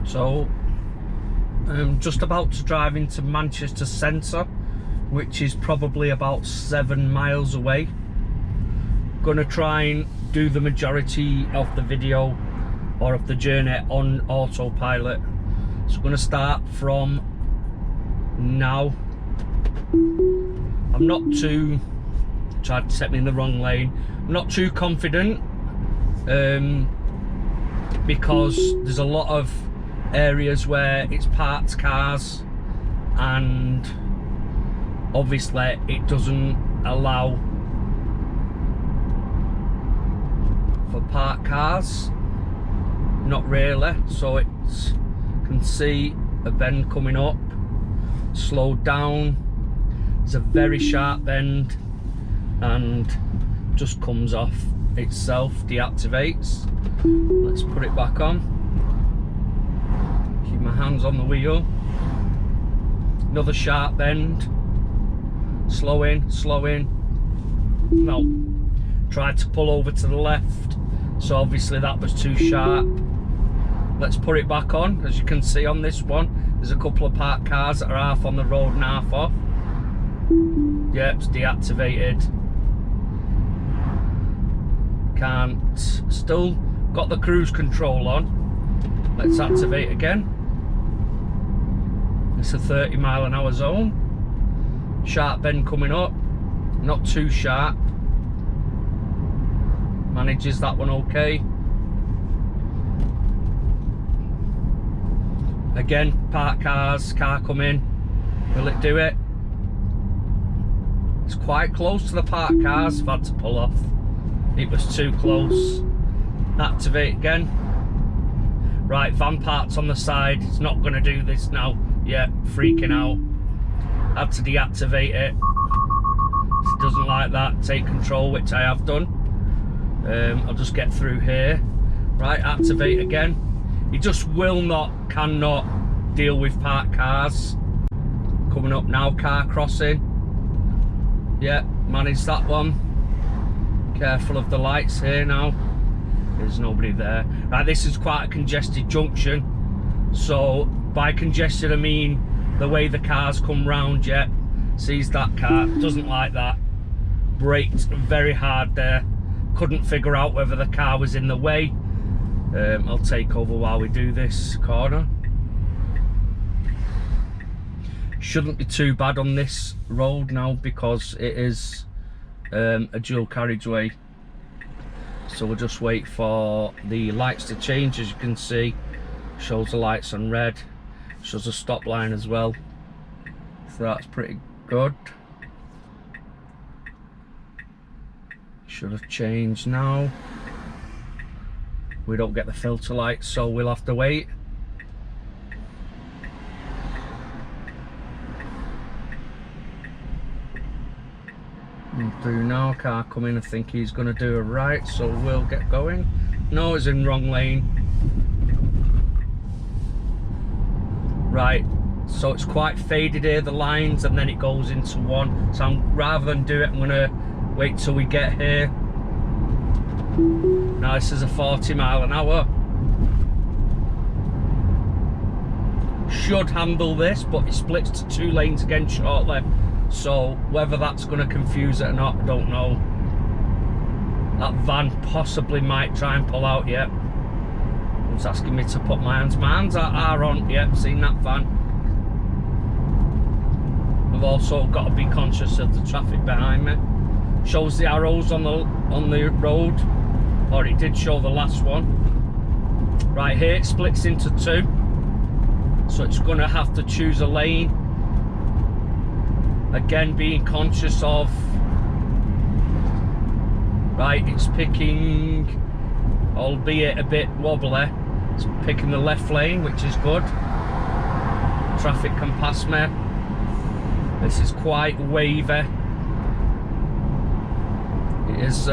So I'm just about to drive into Manchester Centre, which is probably about 7 miles away. Gonna try and do the majority of the video or of the journey on autopilot. So I'm gonna start from now. I'm not too, tried to set me in the wrong lane, I'm not too confident because there's a lot of areas where it's parked cars, and obviously it doesn't allow for parked cars, not really. So it's, can see a bend coming up, slowed down, it's a very sharp bend, and just comes off itself, deactivates. Let's put it back on, keep my hands on the wheel. Another sharp bend, slow in, no, tried to pull over to the left, so obviously that was too sharp. Let's put it back on. As you can see on this one, there's a couple of parked cars that are half on the road and half off. Yep, it's deactivated. Can't, still got the cruise control on. Let's activate again. It's a 30-mile-an-hour zone. Sharp bend coming up, not too sharp. Manages that one okay. Again, parked cars, car come in. Will it do it? It's quite close to the parked cars. I've had to pull off. It was too close. Activate again. Right, van parked on the side. It's not going to do this now. Yeah, freaking out. Had to deactivate it. It doesn't like that. Take control, which I have done. I'll just get through here. Right, activate again. It just will not, cannot deal with parked cars. Coming up now, car crossing. Yeah, manage that one. Careful of the lights here now. There's nobody there. Right, this is quite a congested junction. So by congested I mean the way the cars come round. Yeah, sees that car, doesn't like that. Braked very hard there. Couldn't figure out whether the car was in the way. I'll take over while we do this corner. Shouldn't be too bad on this road now because it is a dual carriageway. So we'll just wait for the lights to change. As you can see, shows the lights on red, shows a stop line as well, so that's pretty good. Should have changed now. We don't get the filter lights, so we'll have to wait. Through now, car coming. I think he's going to do a right, so we'll get going. No, it's in wrong lane. Right, so it's quite faded here, the lines, and then it goes into one. So rather than do it, I'm going to wait till we get here. Now this is a 40-mile-an-hour. Should handle this, but it splits to 2 lanes again shortly. So whether that's going to confuse it or not, I don't know. That van possibly might try and pull out. Yet it's asking me to put my hands. My hands are on. Yep, seen that van. I've also got to be conscious of the traffic behind me. Shows the arrows on the road, or it did show the last one. Right here it splits into 2, so it's going to have to choose a lane. Again, being conscious of, right, it's picking, albeit a bit wobbly, it's picking the left lane, which is good. Traffic can pass me. This is quite wavy. It is,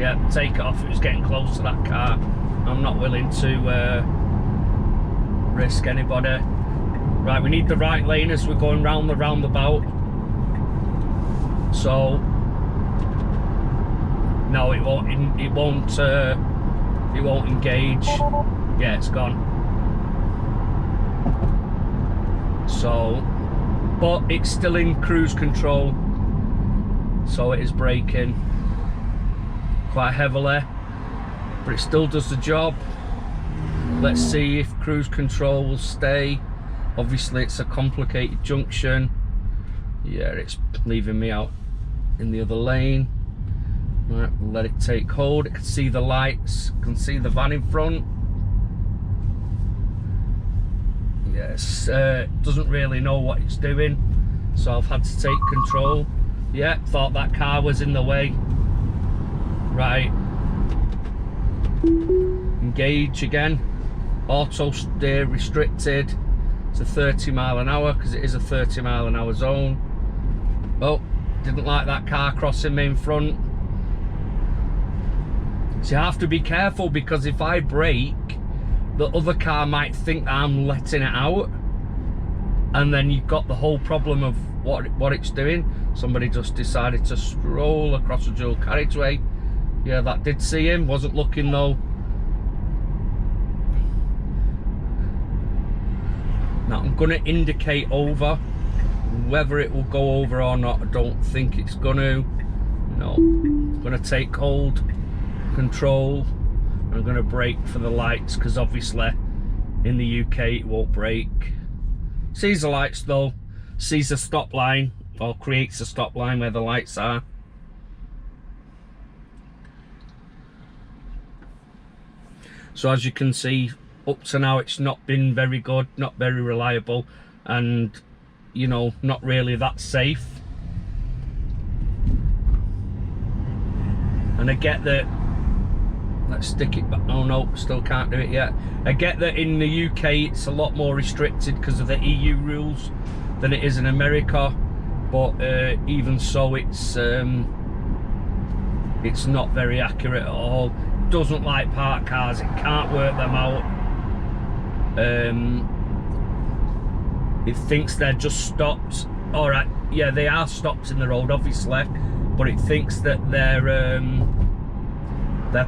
yeah, take it off. It was getting close to that car. I'm not willing to risk anybody. Right, we need the right lane as we're going round the roundabout. So no, it won't engage. Yeah, it's gone. So, but it's still in cruise control, so it is braking quite heavily, but it still does the job. Let's see if cruise control will stay. Obviously it's a complicated junction. Yeah, it's leaving me out in the other lane. Right, we'll let it take hold. It can see the lights, can see the van in front. Yes, doesn't really know what it's doing, so I've had to take control. Yeah, thought that car was in the way. Right, engage again. Auto steer restricted to 30 mile an hour because it is a 30 mile an hour zone. Oh, didn't like that car crossing me in front. So you have to be careful, because if I brake, the other car might think that I'm letting it out, and then you've got the whole problem of what it's doing. Somebody just decided to stroll across a dual carriageway. Yeah, that did see him, wasn't looking though. Now I'm gonna indicate over. Whether it will go over or not, I don't think it's gonna. No, I'm gonna take hold, control, and I'm gonna brake for the lights, because obviously in the UK it won't brake. Sees the lights though, sees a stop line, or creates a stop line where the lights are. So as you can see, up to now it's not been very good, not very reliable, and you know, not really that safe. And I get that, let's stick it back. Oh no, still can't do it yet. I get that in the UK it's a lot more restricted because of the EU rules than it is in America, but even so, it's not very accurate at all. It doesn't like parked cars, it can't work them out. It thinks they're just stopped. All right, yeah, they are stopped in the road obviously, but it thinks that they're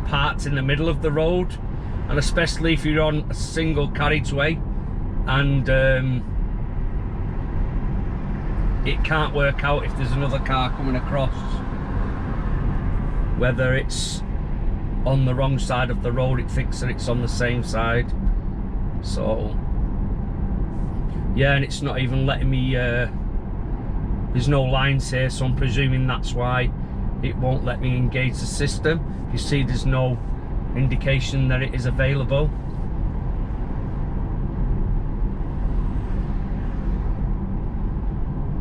parked in the middle of the road, and especially if you're on a single carriageway, and it can't work out if there's another car coming across, whether it's on the wrong side of the road. It thinks that it's on the same side. So yeah, and it's not even letting me, there's no lines here, so I'm presuming that's why it won't let me engage the system. You see there's no indication that it is available.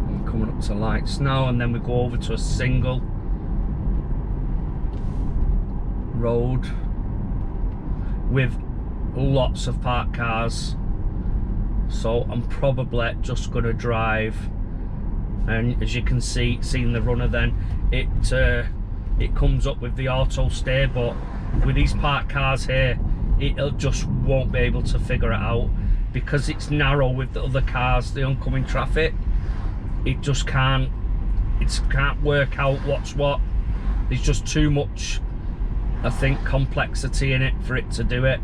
I'm coming up to lights now, and then we go over to a single road with lots of parked cars. So I'm probably just going to drive, and as you can see, seeing the runner, then it comes up with the auto steer, but with these parked cars here, it just won't be able to figure it out, because it's narrow with the other cars, the oncoming traffic. It just can't work out what's what. There's just too much, I think, complexity in it for it to do it.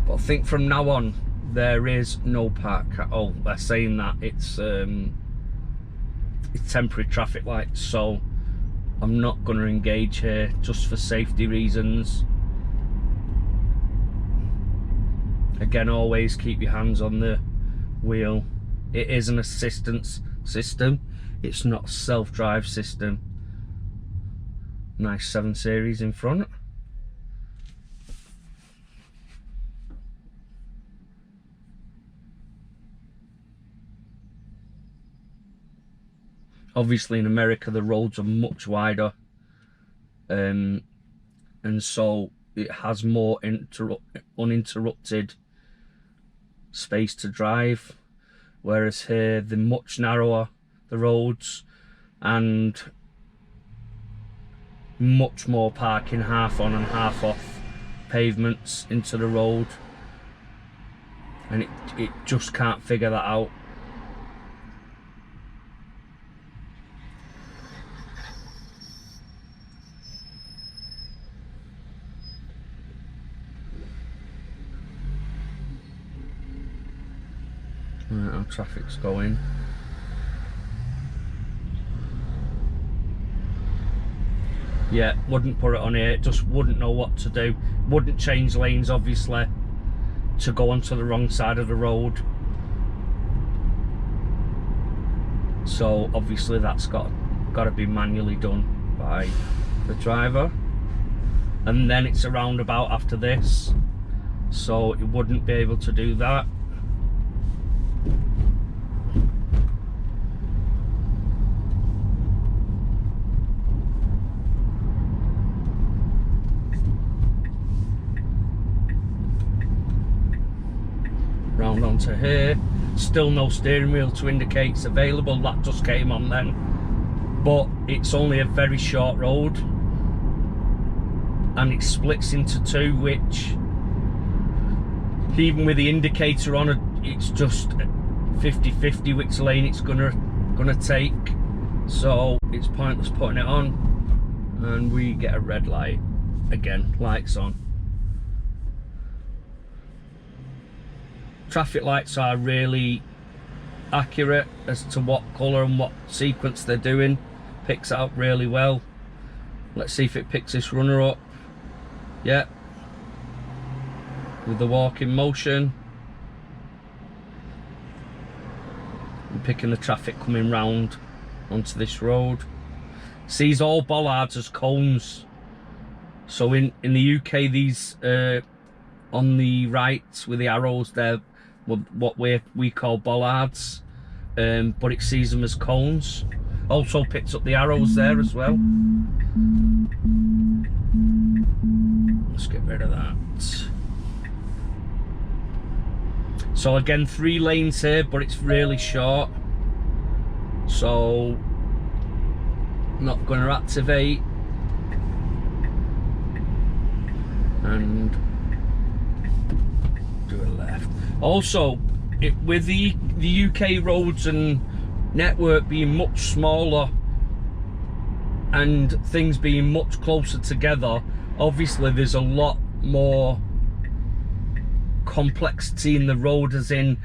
But I think from now on there is no park. Oh, they're saying that it's temporary traffic lights, so I'm not going to engage here just for safety reasons. Again, always keep your hands on the wheel. It is an assistance system, it's not a self-drive system. Nice 7 Series in front. Obviously in America the roads are much wider, and so it has more uninterrupted space to drive, whereas here they're much narrower, the roads, and much more parking half on and half off pavements into the road, and it just can't figure that out. Right, how traffic's going. Yeah, wouldn't put it on here, just wouldn't know what to do. Wouldn't change lanes, obviously, to go onto the wrong side of the road. So obviously that's got to be manually done by the driver. And then it's a roundabout after this, so it wouldn't be able to do that. Round onto here, still no steering wheel to indicate it's available. That just came on then, but it's only a very short road and it splits into two, which even with the indicator on, it's just 50-50 which lane it's gonna take, so it's pointless putting it on. And we get a red light again, lights on. Traffic lights are really accurate as to what colour and what sequence they're doing. Picks it up really well. Let's see if it picks this runner up. Yeah, with the walk in motion. I'm picking the traffic coming round onto this road. Sees all bollards as cones. So in the UK, these on the right with the arrows, they're what we call bollards, but it sees them as cones. Also picks up the arrows there as well. Let's get rid of that. So again, 3 lanes here, but it's really short, so not going to activate. And do a left. Also, with the UK roads and network being much smaller and things being much closer together, obviously there's a lot more complexity in the road, as in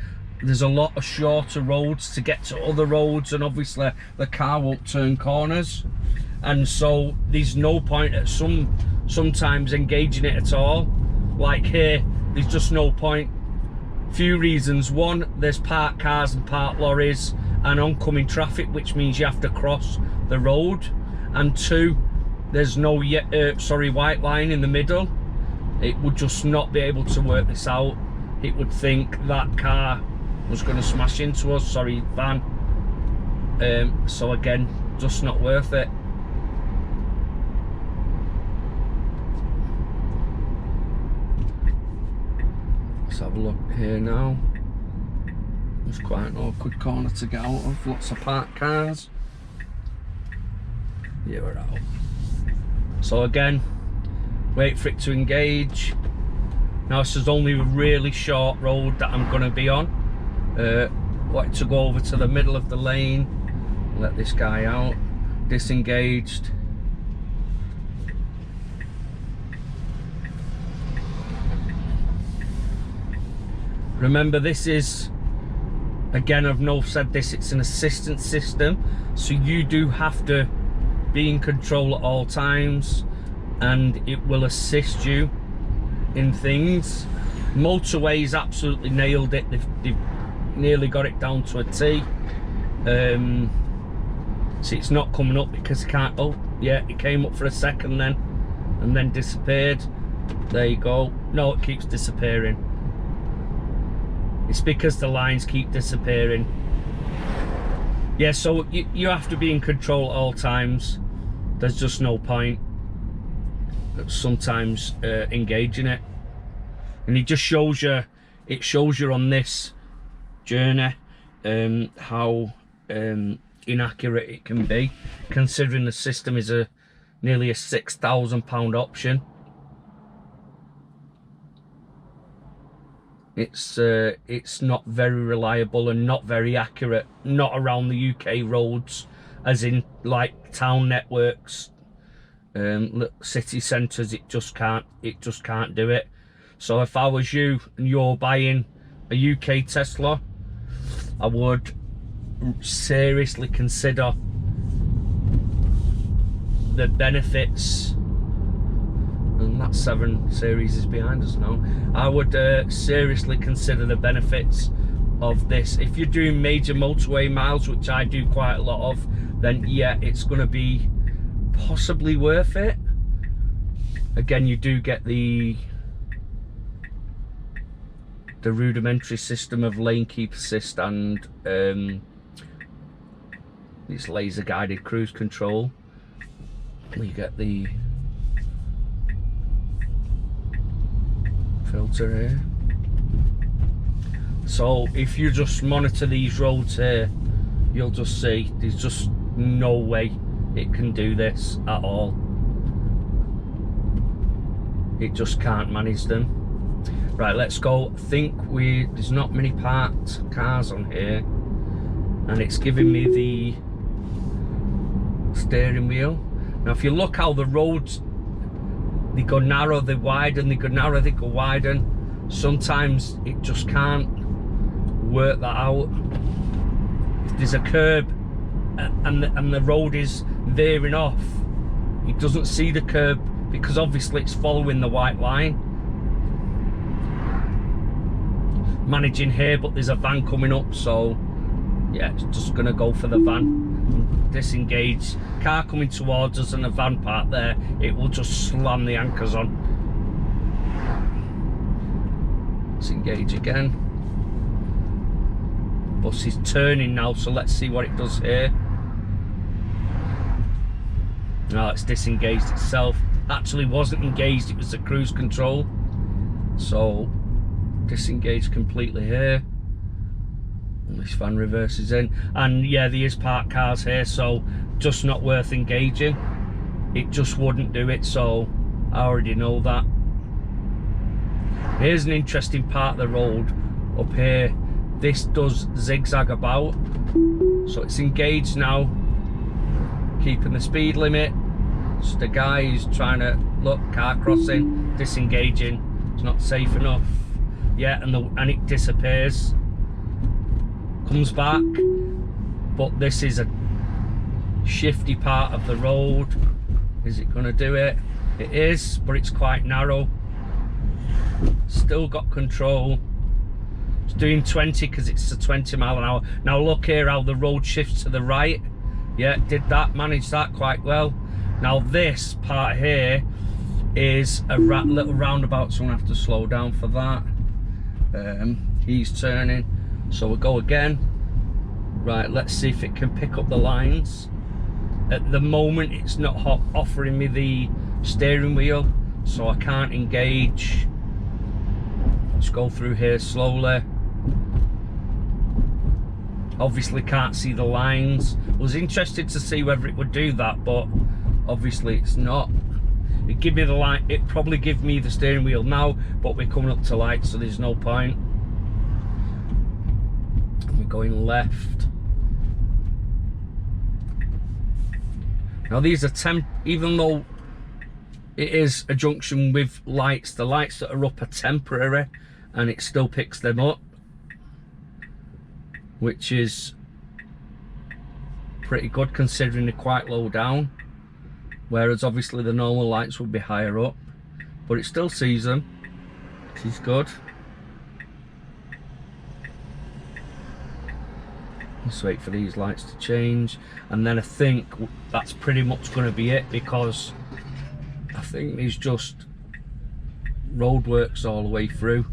there's a lot of shorter roads to get to other roads, and obviously the car won't turn corners, and so there's no point at sometimes engaging it at all. Like here, there's just no point. Few reasons. One, there's parked cars and parked lorries and oncoming traffic, which means you have to cross the road. And 2, there's no white line in the middle. It would just not be able to work this out. It would think that car was going to smash into us, sorry, van. So again, just not worth it. Let's have a look here now. It's quite an awkward corner to get out of, lots of parked cars. Yeah, we're out. So again, wait for it to engage. Now this is only a really short road that I'm going to be on. Want to go over to the middle of the lane, let this guy out. Disengaged. Remember, this is, again, I've not said this, it's an assistance system, so you do have to be in control at all times, and it will assist you in things. Motorways absolutely nailed it. They've nearly got it down to a T. See, it's not coming up because it can't. Oh yeah, it came up for a second then and then disappeared. There you go. No, it keeps disappearing. It's because the lines keep disappearing. Yeah, so you have to be in control at all times. There's just no point sometimes engaging it. And it just shows you, it shows you on this journey how inaccurate it can be, considering the system is nearly a £6,000 option. It's not very reliable and not very accurate, not around the UK roads, as in like town networks, city centres. It just can't do it. So if I was you and you're buying a UK Tesla, I would seriously consider the benefits. And that 7 Series is behind us now. I would seriously consider the benefits of this. If you're doing major motorway miles, which I do quite a lot of, then yeah, it's going to be possibly worth it. Again, you do get the rudimentary system of lane keep assist and this laser guided cruise control. You get the filter here. So if you just monitor these roads here, you'll just see there's just no way it can do this at all. It just can't manage them. Right, let's go. I think there's not many parked cars on here, and it's giving me the steering wheel. Now if you look how the roads, they go narrow, they widen, they go narrow, they go widen. Sometimes it just can't work that out. If there's a curb and the road is veering off, it doesn't see the curb because obviously it's following the white line. Managing here, but there's a van coming up, so yeah, it's just gonna go for the van. Disengage. Car coming towards us and a van parked there, it will just slam the anchors on. Disengage again. Bus is turning now, so let's see what it does here. No, it's disengaged itself. Actually wasn't engaged, it was the cruise control. So disengage completely here. And this van reverses in, and yeah, there is parked cars here, so just not worth engaging. It just wouldn't do it, so I already know that. Here's an interesting part of the road up here. This does zigzag about, so it's engaged now, keeping the speed limit. Just the guy who's trying to look, car crossing, disengaging. It's not safe enough. Yeah, and it disappears, comes back. But this is a shifty part of the road. Is it going to do it? It is, but it's quite narrow. Still got control. It's doing 20 because it's a 20 mile an hour. Now look here how the road shifts to the right. Yeah, did that, managed that quite well. Now this part here is a little roundabout, so I'm gonna have to slow down for that. He's turning, so we'll go again. Right, let's see if it can pick up the lines. At the moment it's not offering me the steering wheel, so I can't engage. Let's go through here slowly. Obviously can't see the lines. Was interested to see whether it would do that, but obviously it's not. It give me the light, it probably give me the steering wheel now, but we're coming up to light, so there's no point. We're going left. Now these are even though it is a junction with lights, the lights that are up are temporary, and it still picks them up, which is pretty good considering they're quite low down, whereas obviously the normal lights would be higher up, but it still sees them, which is good. Let's wait for these lights to change, and then I think that's pretty much going to be it, because I think there's just roadworks all the way through.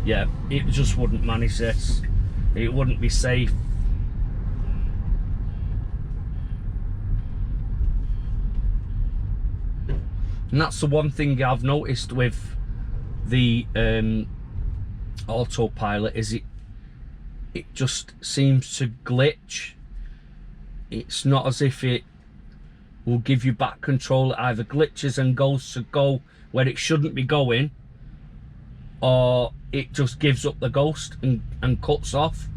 Yeah, it just wouldn't manage this. It wouldn't be safe. And that's the one thing I've noticed with the Autopilot, is it just seems to glitch. It's not as if it will give you back control. It either glitches and goes to go where it shouldn't be going, or it just gives up the ghost and cuts off.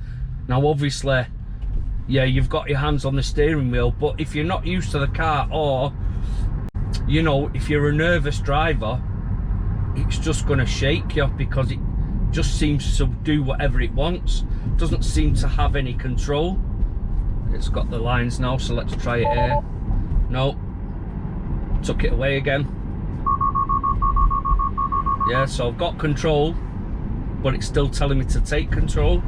Now obviously, yeah, you've got your hands on the steering wheel, but if you're not used to the car, or you know, if you're a nervous driver, it's just going to shake you, because it just seems to do whatever it wants. Doesn't seem to have any control. It's got the lines now, so let's try it here. No, took it away again. Yeah, so I've got control, but it's still telling me to take control.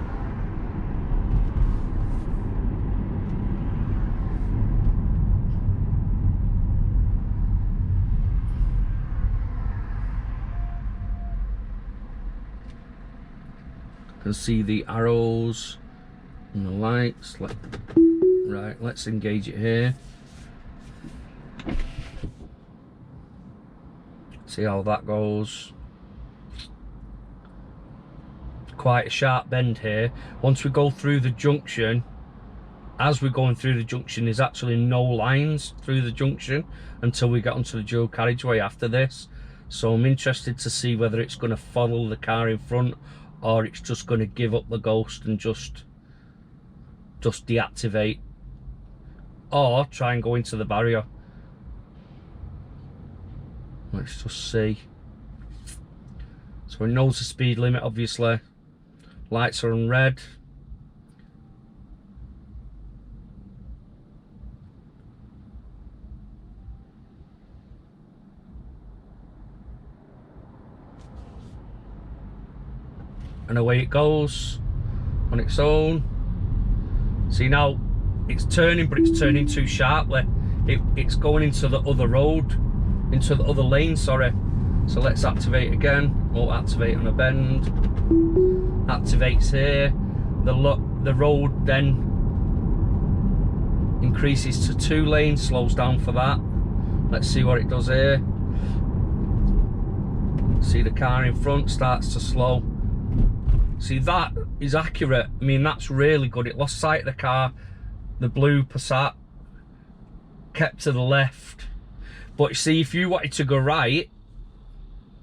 Can see the arrows and the lights. Right, let's engage it here. See how that goes. Quite a sharp bend here. Once we go through the junction, as we're going through the junction, there's actually no lines through the junction until we get onto the dual carriageway after this. So I'm interested to see whether it's going to follow the car in front, or it's just going to give up the ghost and just deactivate, or try and go into the barrier. Let's just see. So it knows the speed limit, obviously. Lights are on red. And away it goes on its own. See, now it's turning, but it's turning too sharply. It's going into the other road, into the other lane, sorry. So let's activate again. We'll activate on a bend. Activates here. The road then increases to 2 lanes, slows down for that. Let's see what it does here. See, the car in front starts to slow. See, that is accurate. I mean, that's really good. It lost sight of the car. The blue Passat kept to the left. But see, if you wanted to go right,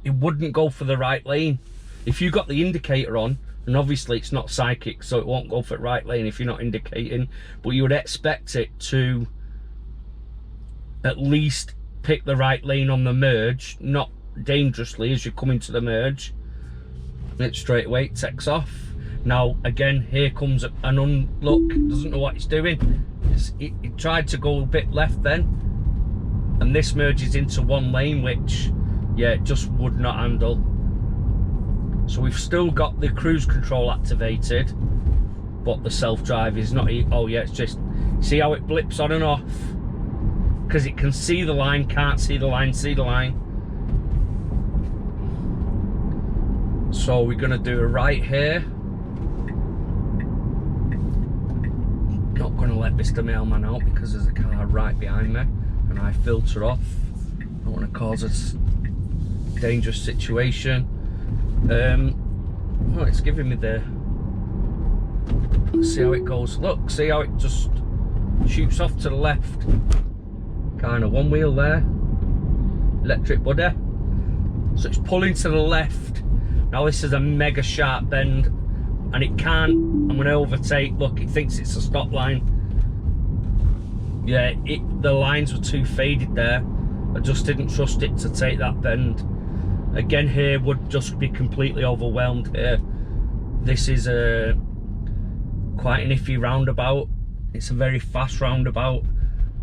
it wouldn't go for the right lane. If you got the indicator on, and obviously it's not psychic, so it won't go for the right lane if you're not indicating, but you would expect it to at least pick the right lane on the merge, not dangerously as you come into the merge. It straight away takes off. Now again, here comes an unlook. Doesn't know what it's doing. It tried to go a bit left then, and this merges into 1 lane, which, yeah, it just would not handle. So we've still got the cruise control activated, but the self-drive is not. Oh yeah, it's just, see how it blips on and off, because it can see the line, can't see the line, see the line. So we're going to do a right here. Not going to let Mr. Mailman out because there's a car right behind me and I filter off. I don't want to cause a dangerous situation. Oh, it's giving me the... Let's see how it goes. Look, see how it just shoots off to the left. Kind of 1 wheel there. Electric buddy. So it's pulling to the left. Now this is a mega sharp bend and it can't. I'm going to overtake. Look, it thinks it's a stop line. Yeah, the lines were too faded there. I just didn't trust it to take that bend. Again, here would just be completely overwhelmed here. This is quite an iffy roundabout. It's a very fast roundabout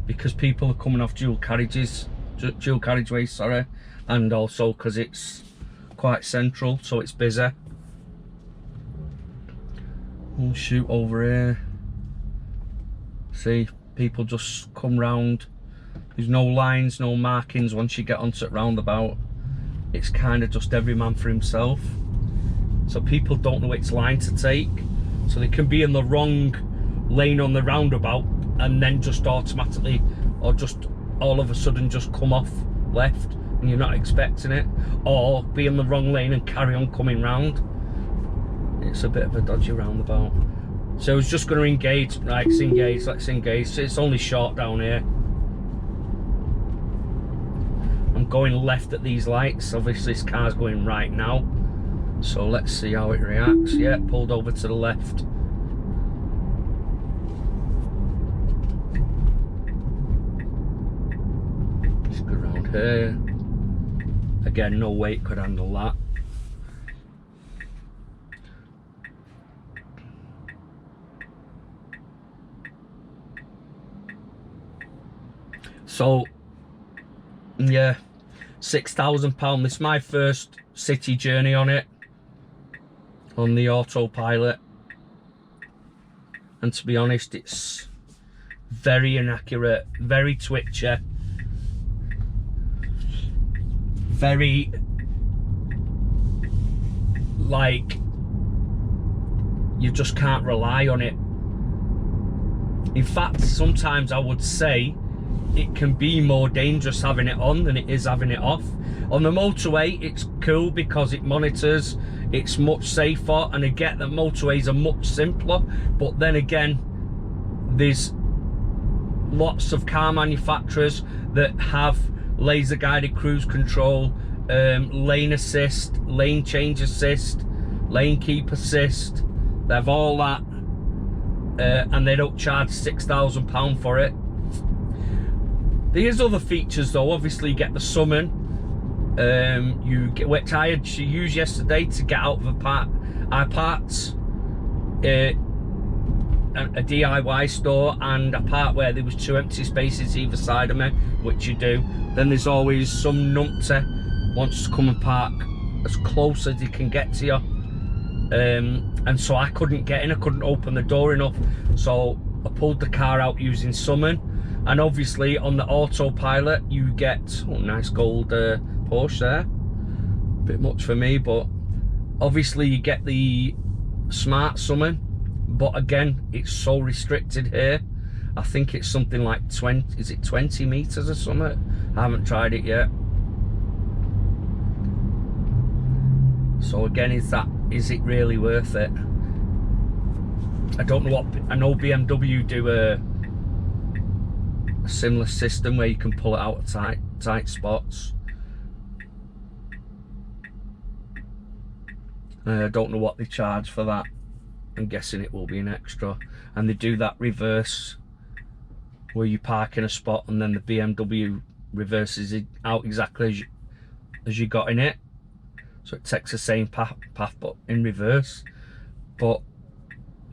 because people are coming off dual carriageways, sorry, and also because it's quite central, so it's busy. We'll shoot over here. See, people just come round. There's no lines, no markings once you get onto the roundabout. It's kind of just every man for himself. So people don't know which line to take. So they can be in the wrong lane on the roundabout and then just automatically, or just all of a sudden just come off left and you're not expecting it, or be in the wrong lane and carry on coming round. It's a bit of a dodgy roundabout. So I was just going to engage. Right, let's engage. It's only short down here. I'm going left at these lights. Obviously this car's going right now, so let's see how it reacts. Yeah, pulled over to the left. Just go around here. Again, no weight could handle that. So yeah, £6,000. This is my first city journey on it, on the Autopilot, and to be honest, it's very inaccurate, very twitchy, very like you just can't rely on it. In fact, sometimes I would say it can be more dangerous having it on than it is having it off. On the motorway, it's cool because it monitors, it's much safer, and I get that motorways are much simpler, but then again, there's lots of car manufacturers that have laser guided cruise control, lane assist, lane change assist, lane keep assist. They have all that, and they don't charge £6,000 for it. There's other features though. Obviously you get the summon, you get, which I had to use yesterday to get out of a part. I parked a DIY store and a part where there was 2 empty spaces either side of me, which you do. Then there's always some numpty wants to come and park as close as he can get to you, and so I couldn't get in, I couldn't open the door enough, so I pulled the car out using summon. And obviously on the Autopilot you get, oh, nice gold Porsche there, bit much for me, but obviously you get the smart summon, but again it's so restricted here. I think it's something like 20, is it 20 meters or something? I haven't tried it yet. So again, is it really worth it? I don't know what, I know BMW do a similar system where you can pull it out of tight spots. I don't know what they charge for that. I'm guessing it will be an extra. And they do that reverse where you park in a spot and then the BMW reverses it out exactly as you got in it, so it takes the same path but in reverse. But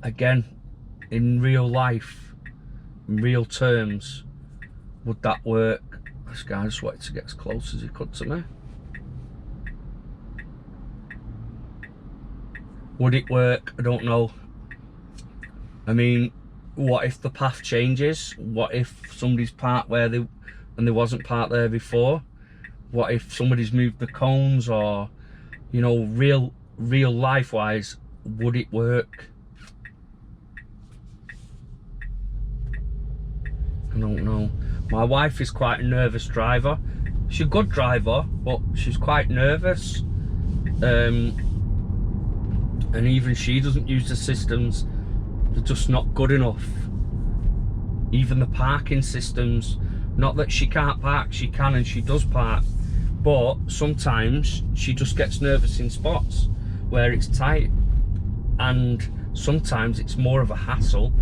again, in real life, in real terms, would that work? This guy just wanted to get as close as he could to me. Would it work? I don't know. I mean, what if the path changes? What if somebody's parked where they wasn't parked there before? What if somebody's moved the cones, or, you know, real life wise, would it work? I don't know. My wife is quite a nervous driver. She's a good driver, but she's quite nervous. And even she doesn't use the systems. They're just not good enough. Even the parking systems, not that she can't park, she can and she does park, but sometimes she just gets nervous in spots where it's tight, and sometimes it's more of a hassle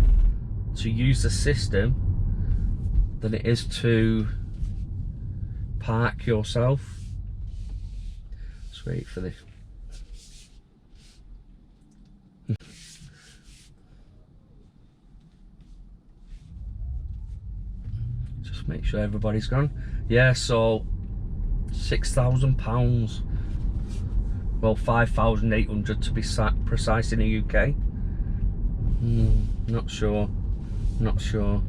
to use the system than it is to park yourself. Let's wait for this. Just make sure everybody's gone. Yeah, so £6,000. Well, 5,800 to be precise in the UK. Not sure. Not sure.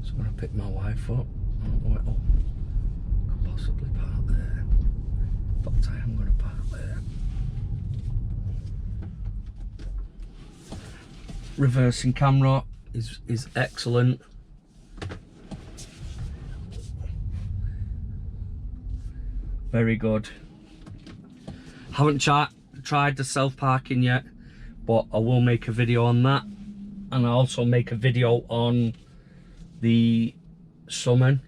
So I'm gonna pick my wife up. Oh, could possibly park there, but I am gonna park there. Reversing camera is excellent. Very good. Haven't tried the self-parking yet, but I will make a video on that, and I'll also make a video on the summon,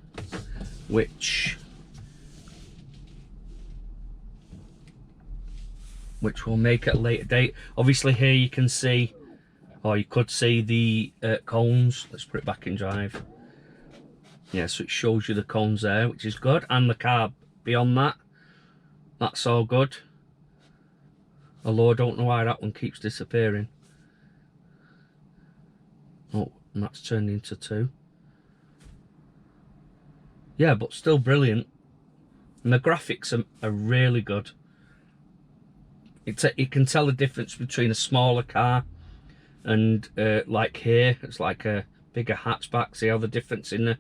which which we'll make at a later date. Obviously here you can see, or you could see the cones. Let's put it back in drive. Yeah, so it shows you the cones there, which is good, and the car beyond that. That's all good. Although I don't know why that one keeps disappearing. Oh, and that's turned into 2. Yeah, but still brilliant. And the graphics are really good. You can tell the difference between a smaller car and like here, it's like a bigger hatchback. See how the difference in the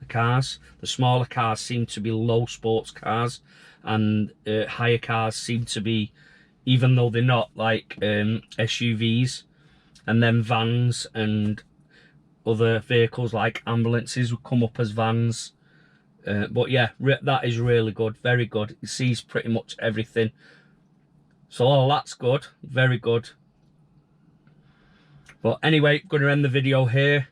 cars? The smaller cars seem to be low sports cars, and higher cars seem to be, even though they're not, like SUVs, and then vans and other vehicles like ambulances will come up as vans. But yeah, that is really good, very good. It sees pretty much everything. So all that's good, very good. But anyway, going to end the video here.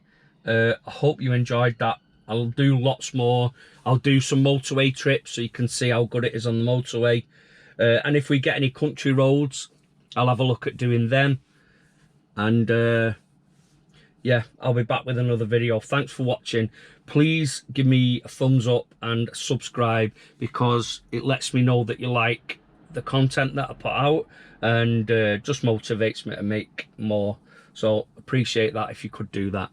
I hope you enjoyed that. I'll do lots more. I'll do some motorway trips so you can see how good it is on the motorway. And if we get any country roads, I'll have a look at doing them. And yeah, I'll be back with another video. Thanks for watching. Please give me a thumbs up and subscribe, because it lets me know that you like the content that I put out, and just motivates me to make more. So appreciate that if you could do that.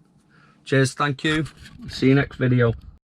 Cheers, thank you. See you next video.